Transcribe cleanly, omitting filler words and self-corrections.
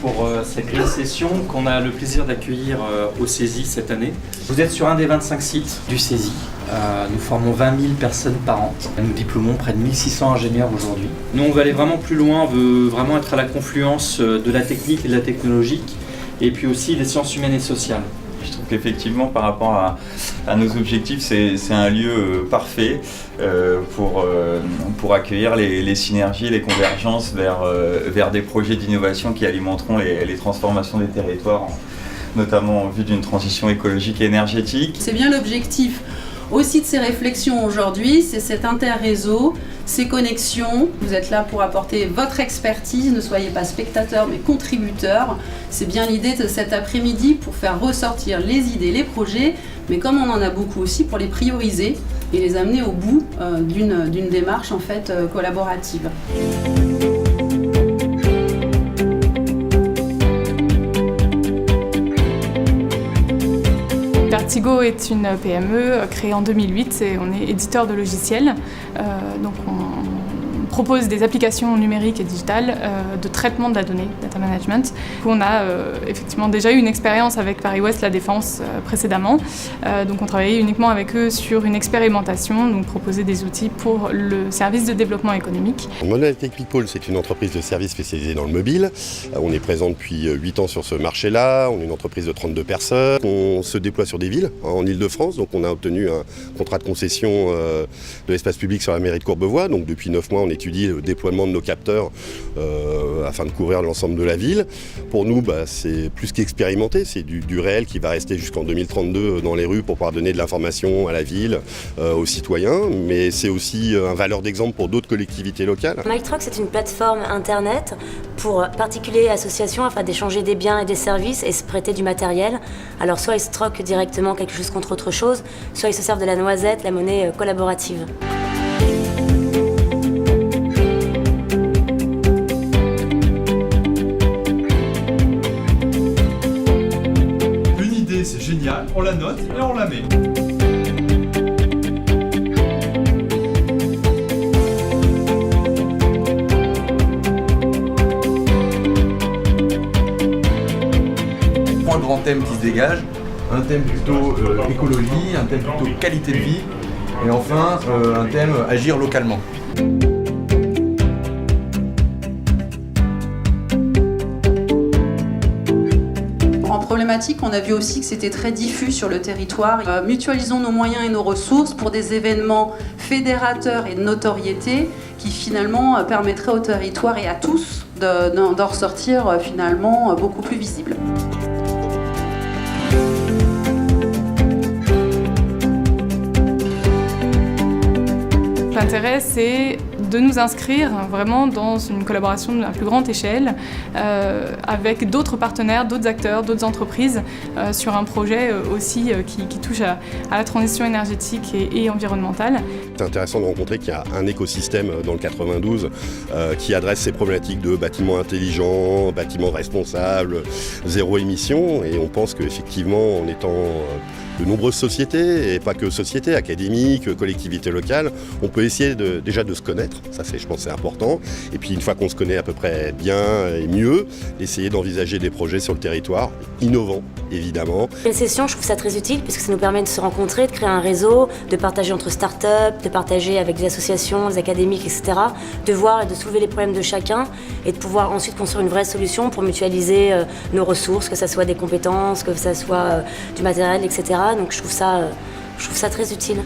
pour cette grille session qu'on a le plaisir d'accueillir au CESI cette année. Vous êtes sur un des 25 sites du CESI. Nous formons 20 000 personnes par an. Nous diplômons près de 1600 ingénieurs aujourd'hui. Nous, on veut aller vraiment plus loin, on veut vraiment être à la confluence de la technique et de la technologique, et puis aussi des sciences humaines et sociales. Je trouve qu'effectivement, par rapport à nos objectifs, c'est un lieu parfait pour accueillir les synergies, les convergences vers des projets d'innovation qui alimenteront les transformations des territoires, notamment en vue d'une transition écologique et énergétique. C'est bien l'objectif aussi de ces réflexions aujourd'hui, c'est cet interréseau, ces connexions. Vous êtes là pour apporter votre expertise, ne soyez pas spectateurs mais contributeurs. C'est bien l'idée de cet après-midi pour faire ressortir les idées, les projets, mais comme on en a beaucoup aussi, pour les prioriser et les amener au bout d'une démarche en fait collaborative. Vertigo est une PME créée en 2008 et on est éditeur de logiciels. Donc on propose des applications numériques et digitales de traitement de la donnée, data management. On a effectivement déjà eu une expérience avec Paris-Ouest La Défense précédemment. Donc on travaillait uniquement avec eux sur une expérimentation, donc proposer des outils pour le service de développement économique. Monolithic People, c'est une entreprise de services spécialisée dans le mobile. On est présent depuis 8 ans sur ce marché-là. On est une entreprise de 32 personnes. On se déploie sur des villes en Ile-de-France. Donc on a obtenu un contrat de concession de l'espace public sur la mairie de Courbevoie. Donc depuis 9 mois, on étudie le déploiement de nos capteurs afin de couvrir l'ensemble de la ville. Pour nous, c'est plus qu'expérimenté, c'est du réel qui va rester jusqu'en 2032 dans les rues pour pouvoir donner de l'information à la ville, aux citoyens, mais c'est aussi un valeur d'exemple pour d'autres collectivités locales. MyTruck, c'est une plateforme internet pour particuliers et associations afin d'échanger des biens et des services et se prêter du matériel. Alors soit ils se troquent directement quelque chose contre autre chose, soit ils se servent de la noisette, la monnaie collaborative. C'est génial, on la note et on la met. Un grand thème qui se dégage, un thème plutôt écologie, un thème plutôt qualité de vie, et enfin un thème agir localement. Problématique, on a vu aussi que c'était très diffus sur le territoire. Mutualisons nos moyens et nos ressources pour des événements fédérateurs et de notoriété qui finalement permettraient au territoire et à tous d'en ressortir finalement beaucoup plus visible. L'intérêt, c'est de nous inscrire vraiment dans une collaboration à plus grande échelle avec d'autres partenaires, d'autres acteurs, d'autres entreprises sur un projet aussi qui touche à la transition énergétique et environnementale. C'est intéressant de rencontrer qu'il y a un écosystème dans le 92 qui adresse ces problématiques de bâtiments intelligents, bâtiments responsables, zéro émission, et on pense qu'effectivement en étant de nombreuses sociétés, et pas que sociétés, académiques, collectivités locales, on peut essayer déjà de se connaître, ça je pense c'est important, et puis une fois qu'on se connaît à peu près bien et mieux, essayer d'envisager des projets sur le territoire, innovants évidemment. Les sessions, je trouve ça très utile puisque ça nous permet de se rencontrer, de créer un réseau, de partager entre startups, de partager avec des associations, des académiques, etc. De voir et de soulever les problèmes de chacun et de pouvoir ensuite construire une vraie solution pour mutualiser nos ressources, que ce soit des compétences, que ce soit du matériel, etc. Donc je trouve ça très utile.